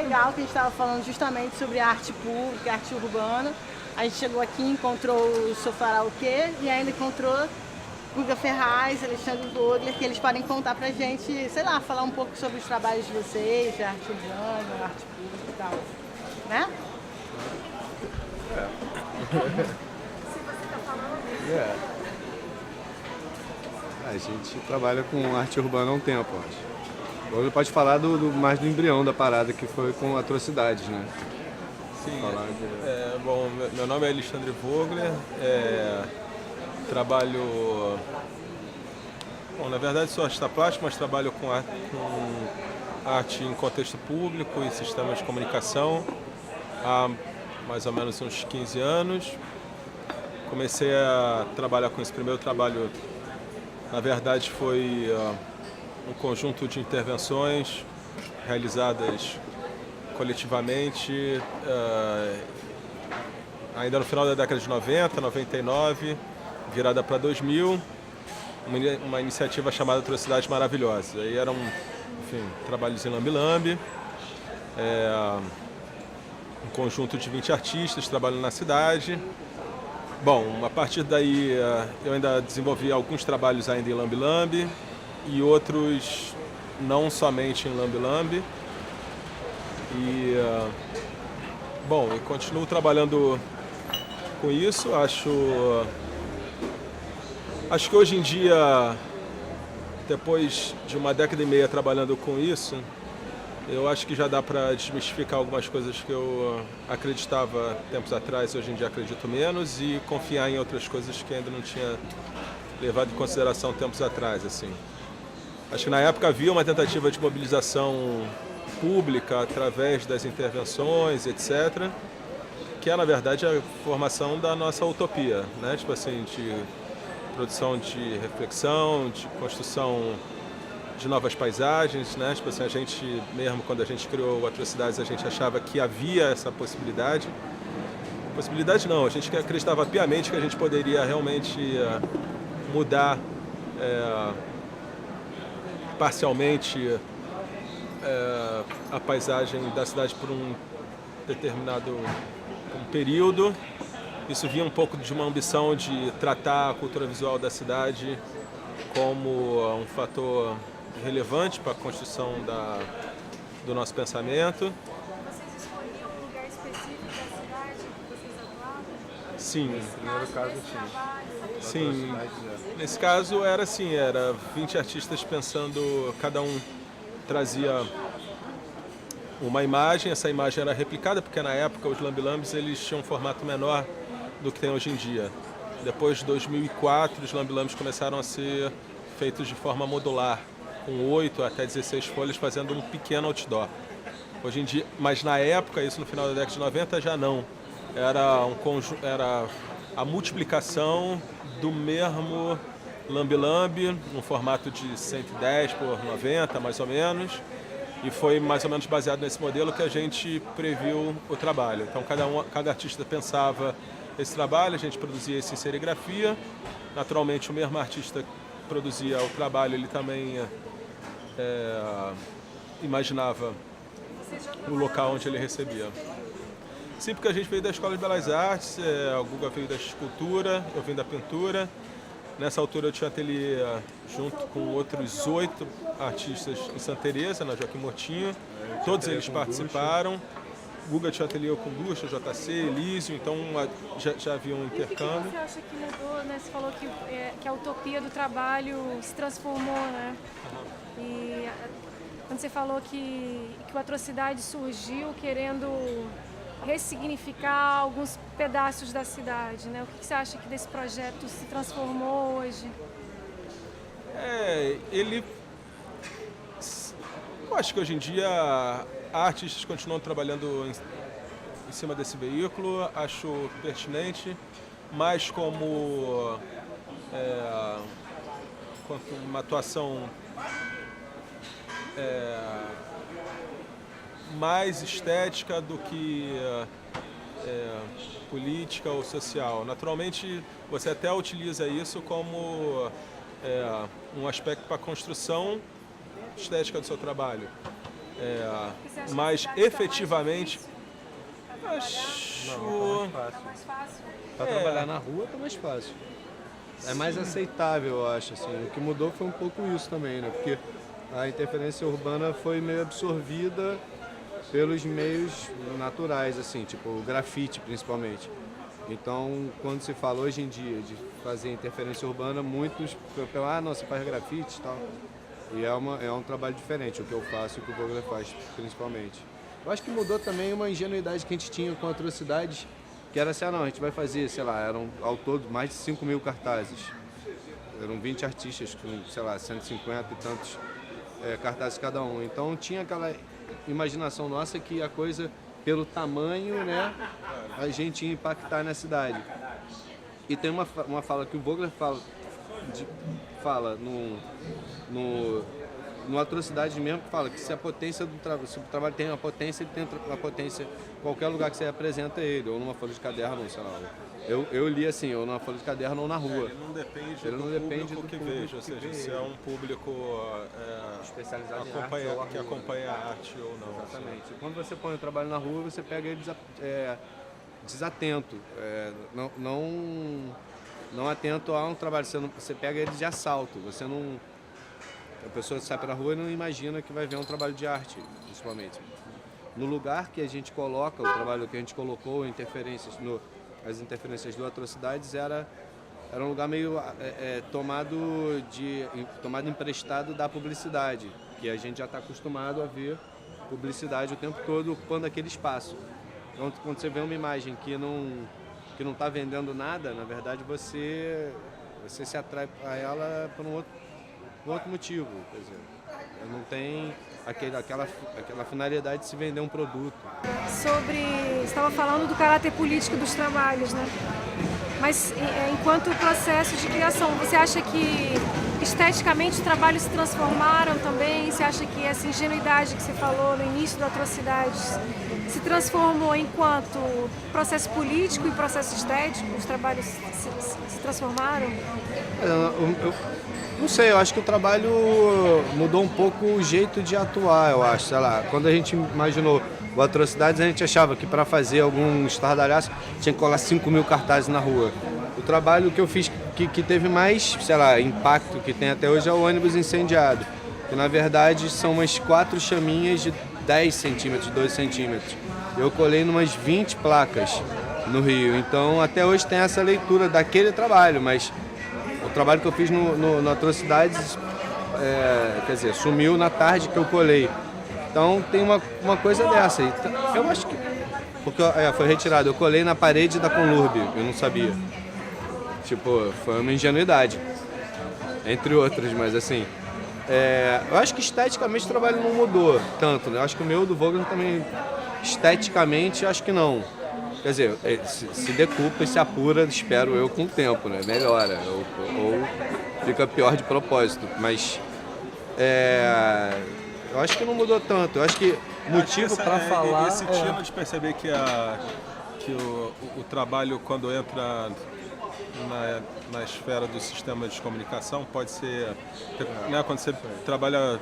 Legal que a gente estava falando justamente sobre arte pública, arte urbana. A gente chegou aqui, encontrou o Sofaraokê e ainda encontrou Guga Ferraz, Alexandre Vogler, que eles podem contar pra gente, sei lá, falar um pouco sobre os trabalhos de vocês, de arte urbana, arte pública e tal, né? Se você tá falando. A gente trabalha com arte urbana há um tempo, acho. Agora pode falar mais do embrião da parada, que foi com atrocidades, né? Sim, bom, meu nome é Alexandre Vogler, trabalho, bom, na verdade sou artista plástico, mas trabalho com arte em contexto público e sistemas de comunicação há mais ou menos uns 15 anos. Comecei a trabalhar com esse primeiro trabalho, na verdade foi um conjunto de intervenções realizadas coletivamente, ainda no final da década de 90, 99, virada para 2000, uma iniciativa chamada Atrocidades Maravilhosas. Aí eram, enfim, trabalhos em lambe-lambe, um conjunto de 20 artistas trabalhando na cidade. Bom, a partir daí eu ainda desenvolvi alguns trabalhos ainda em lambe-lambe e outros não somente em lambe-lambe. E, bom, eu continuo trabalhando com isso. Acho que hoje em dia, depois de uma década e meia trabalhando com isso, eu acho que já dá para desmistificar algumas coisas que eu acreditava tempos atrás, hoje em dia acredito menos, e confiar em outras coisas que ainda não tinha levado em consideração tempos atrás, assim. Acho que na época havia uma tentativa de mobilização pública através das intervenções, etc., que é, na verdade, a formação da nossa utopia, né? Tipo assim, de produção de reflexão, de construção de novas paisagens, né? Tipo assim, a gente mesmo, quando a gente criou o Atrocidades, a gente achava que havia essa possibilidade. Possibilidade não, a gente acreditava piamente que a gente poderia realmente mudar parcialmente a paisagem da cidade por um determinado período. Isso vinha um pouco de uma ambição de tratar a cultura visual da cidade como um fator relevante para a construção do nosso pensamento. Vocês escolhiam um lugar específico da cidade que vocês atuavam? Sim, no primeiro caso tinha. Sim, nesse caso era assim, era 20 artistas pensando, cada um trazia uma imagem, essa imagem era replicada, porque na época os lambe-lambes eles tinham um formato menor do que tem hoje em dia. Depois de 2004, os lambe-lambes começaram a ser feitos de forma modular, com 8 até 16 folhas, fazendo um pequeno outdoor. Hoje em dia, mas na época, isso no final da década de 90, já não. Era a multiplicação do mesmo lambe-lambe, num formato de 110 por 90, mais ou menos, e foi mais ou menos baseado nesse modelo que a gente previu o trabalho. Então, cada artista pensava esse trabalho, a gente produzia isso em serigrafia. Naturalmente, o mesmo artista produzia o trabalho, ele também imaginava o local onde ele recebia. Sim, porque a gente veio da Escola de Belas Artes, a Guga veio da escultura, eu vim da pintura. Nessa altura eu tinha ateliê junto com outros 8 artistas em Santa Teresa, na Joaquim Motinho. Todos eles participaram. Guga tinha ateliê com Ducha, JC, Elísio, então já havia um intercâmbio. E o que você acha que mudou, né? Você falou que a utopia do trabalho se transformou, né? E quando você falou que o Atrocidade surgiu querendo ressignificar alguns pedaços da cidade, né? O que você acha que desse projeto se transformou hoje? Eu acho que hoje em dia artistas continuam trabalhando em cima desse veículo, acho pertinente, mas como uma atuação mais estética do que política ou social. Naturalmente, você até utiliza isso como um aspecto para a construção estética do seu trabalho. Mas efetivamente, acho... Tá mais fácil? Para trabalhar na rua tá mais fácil. É mais aceitável, eu acho, assim. O que mudou foi um pouco isso também, né? Porque a interferência urbana foi meio absorvida pelos meios naturais, assim, tipo o grafite principalmente. Então, quando se fala hoje em dia de fazer interferência urbana, muitos falam, não, você faz grafite e tal. E é um trabalho diferente, o que eu faço e o que o Vogler faz, principalmente. Eu acho que mudou também uma ingenuidade que a gente tinha com atrocidades, que era assim, não, a gente vai fazer, sei lá, eram ao todo mais de 5.000 cartazes. Eram 20 artistas com, sei lá, 150 e tantos cartazes cada um. Então tinha aquela imaginação nossa que a coisa, pelo tamanho, né, a gente ia impactar na cidade. E tem uma fala que o Vogler fala no Atrocidade mesmo, que fala que se a potência se o trabalho tem uma potência, ele tem uma potência em qualquer lugar que você apresenta ele, ou numa folha de caderno, sei lá. Eu li assim, ou numa folha de caderno ou na rua. Ele não depende do público que veja, ou seja, se é um público especializado em arte, que acompanha a arte ou não. Exatamente. Assim. Quando você põe o trabalho na rua, você pega ele desatento, não atento a um trabalho, você pega ele de assalto, você não... A pessoa sai para a rua e não imagina que vai ver um trabalho de arte, principalmente. No lugar que a gente coloca, o trabalho que a gente colocou, as interferências do Atrocidades, era um lugar meio tomado emprestado da publicidade, que a gente já está acostumado a ver publicidade o tempo todo ocupando aquele espaço. Então, quando você vê uma imagem que não está vendendo nada, na verdade você se atrai a ela por um outro motivo, quer dizer, não tem aquela finalidade de se vender um produto. Você estava falando do caráter político dos trabalhos, né? Mas enquanto processo de criação, você acha que esteticamente os trabalhos se transformaram também? Você acha que essa ingenuidade que você falou no início do Atrocidades se transformou enquanto processo político e processo estético? Os trabalhos se transformaram? Eu não sei, eu acho que o trabalho mudou um pouco o jeito de atuar, eu acho. Sei lá, quando a gente imaginou o Atrocidades, a gente achava que para fazer algum estardalhaço tinha que colar 5.000 cartazes na rua. O trabalho que eu fiz que teve mais, sei lá, impacto que tem até hoje é o ônibus incendiado. Que na verdade são umas 4 chaminhas de 10 centímetros, 12 centímetros. Eu colei numas 20 placas no Rio. Então até hoje tem essa leitura daquele trabalho, mas o trabalho que eu fiz no Atrocidades, quer dizer, sumiu na tarde que eu colei. Então tem uma coisa dessa. Eu acho que... Porque foi retirado. Eu colei na parede da Conlurb, eu não sabia. Tipo, foi uma ingenuidade. Entre outras, mas assim... eu acho que esteticamente o trabalho não mudou tanto, né? Eu acho que o meu do Vogler também, esteticamente, acho que não. Quer dizer, se decupa e se apura, espero eu, com o tempo, né? Melhora, ou fica pior de propósito. Mas eu acho que não mudou tanto. Eu acho que motivo para falar... Esse tipo de perceber que o trabalho, quando entra na esfera do sistema de comunicação, pode ser... Né, quando você trabalha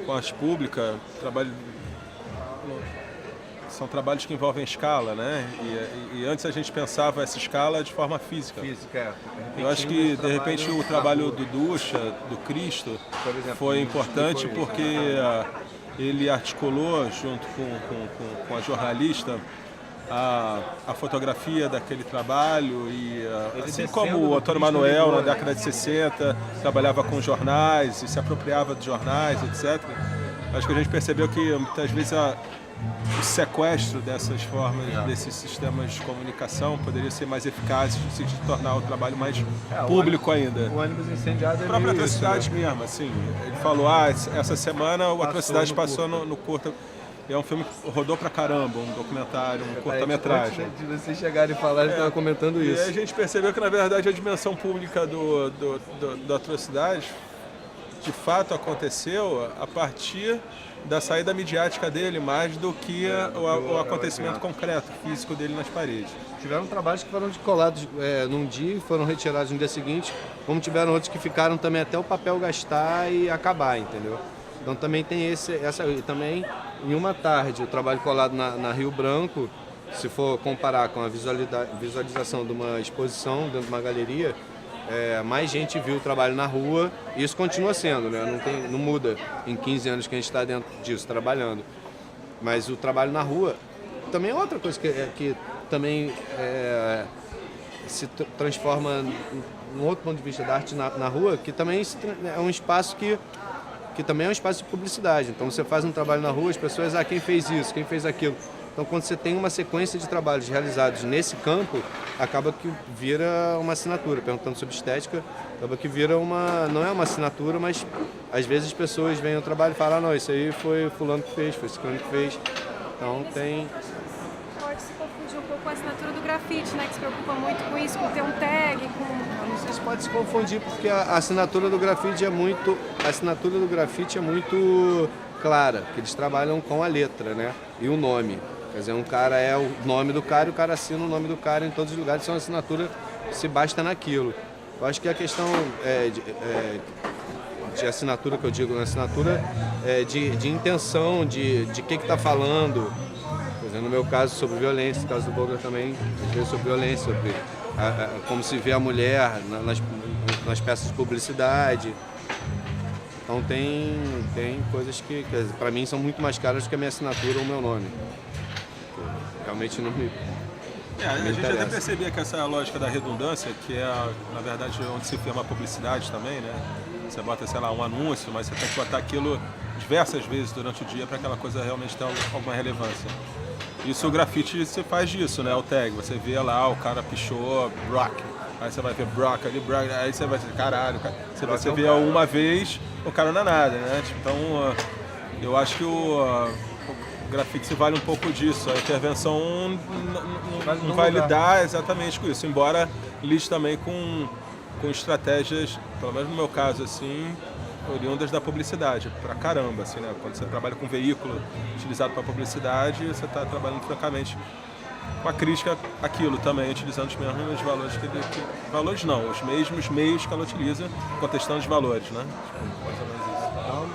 com arte pública, são trabalhos que envolvem escala, né? E antes a gente pensava essa escala de forma física. Eu acho que, de repente, o trabalho do Ducha, do Cristo, foi importante porque ele articulou, junto com a jornalista, a fotografia daquele trabalho. E assim como o Antônio Manuel, na década de 60, trabalhava com jornais e se apropriava de jornais, etc. Acho que a gente percebeu que, muitas vezes, o sequestro dessas formas, desses sistemas de comunicação poderia ser mais eficaz e se tornar o trabalho mais público ainda. O ônibus incendiado a própria Atrocidade mesmo, assim. Ele falou, essa semana o Atrocidade passou no curta. É um filme que rodou pra caramba, um documentário, um curta-metragem. Antes de vocês chegarem e falarem, estava comentando isso. E aí a gente percebeu que, na verdade, a dimensão pública do Atrocidade de fato aconteceu a partir da saída midiática dele, mais do que o acontecimento concreto, físico dele nas paredes. Tiveram trabalhos que foram colados num dia e foram retirados no dia seguinte, como tiveram outros que ficaram também até o papel gastar e acabar, entendeu? Então também tem e também em uma tarde, o trabalho colado na Rio Branco, se for comparar com a visualização de uma exposição dentro de uma galeria, mais gente viu o trabalho na rua, e isso continua sendo, né? Não muda em 15 anos que a gente está dentro disso, trabalhando. Mas o trabalho na rua também é outra coisa que também se transforma num outro ponto de vista da arte na rua, que também é um espaço que também é um espaço de publicidade. Então você faz um trabalho na rua, as pessoas, quem fez isso, quem fez aquilo. Então quando você tem uma sequência de trabalhos realizados nesse campo, acaba que vira uma assinatura. Perguntando sobre estética, acaba que vira não é uma assinatura, mas às vezes as pessoas veem o trabalho e falam, não, isso aí foi fulano que fez, foi ciclano que fez. Então tem... Pode se confundir um pouco com a assinatura do grafite, né? Que se preocupa muito com isso, com ter um tag, com... Eu não sei se pode se confundir, porque a assinatura do grafite é muito clara, que eles trabalham com a letra, né? E o nome. Quer dizer, um cara é o nome do cara e o cara assina o nome do cara em todos os lugares, isso é uma assinatura que se basta naquilo. Eu acho que a questão de assinatura, que eu digo, assinatura de intenção, de que está falando. Por exemplo, no meu caso, sobre violência, no caso do Bogner também, às vezes sobre violência, sobre como se vê a mulher nas peças de publicidade. Então tem coisas que para mim são muito mais caras do que a minha assinatura ou o meu nome. Realmente não me... A gente até percebia que essa lógica da redundância, que é, na verdade, onde se firma a publicidade também, né? Você bota, sei lá, um anúncio, mas você tem que botar aquilo diversas vezes durante o dia para aquela coisa realmente ter alguma relevância. Isso o grafite você faz disso, né? O tag, você vê lá, o cara pichou Brock, aí você vai ver Brock ali, Brock, aí você vai dizer, caralho, cara. Você vê uma vez, o cara não é nada, né? Então, eu acho que o grafite se vale um pouco disso. A intervenção não vai lidar exatamente com isso, embora lide também com estratégias, pelo menos no meu caso, assim, oriundas da publicidade, pra caramba, assim, né? Quando você trabalha com veículo utilizado para publicidade, você está trabalhando francamente com a crítica àquilo também, utilizando os mesmos valores valores não, os mesmos meios que ela utiliza, contestando os valores, né? Tipo, mais ou menos isso. Então,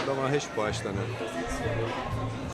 dá uma resposta, né?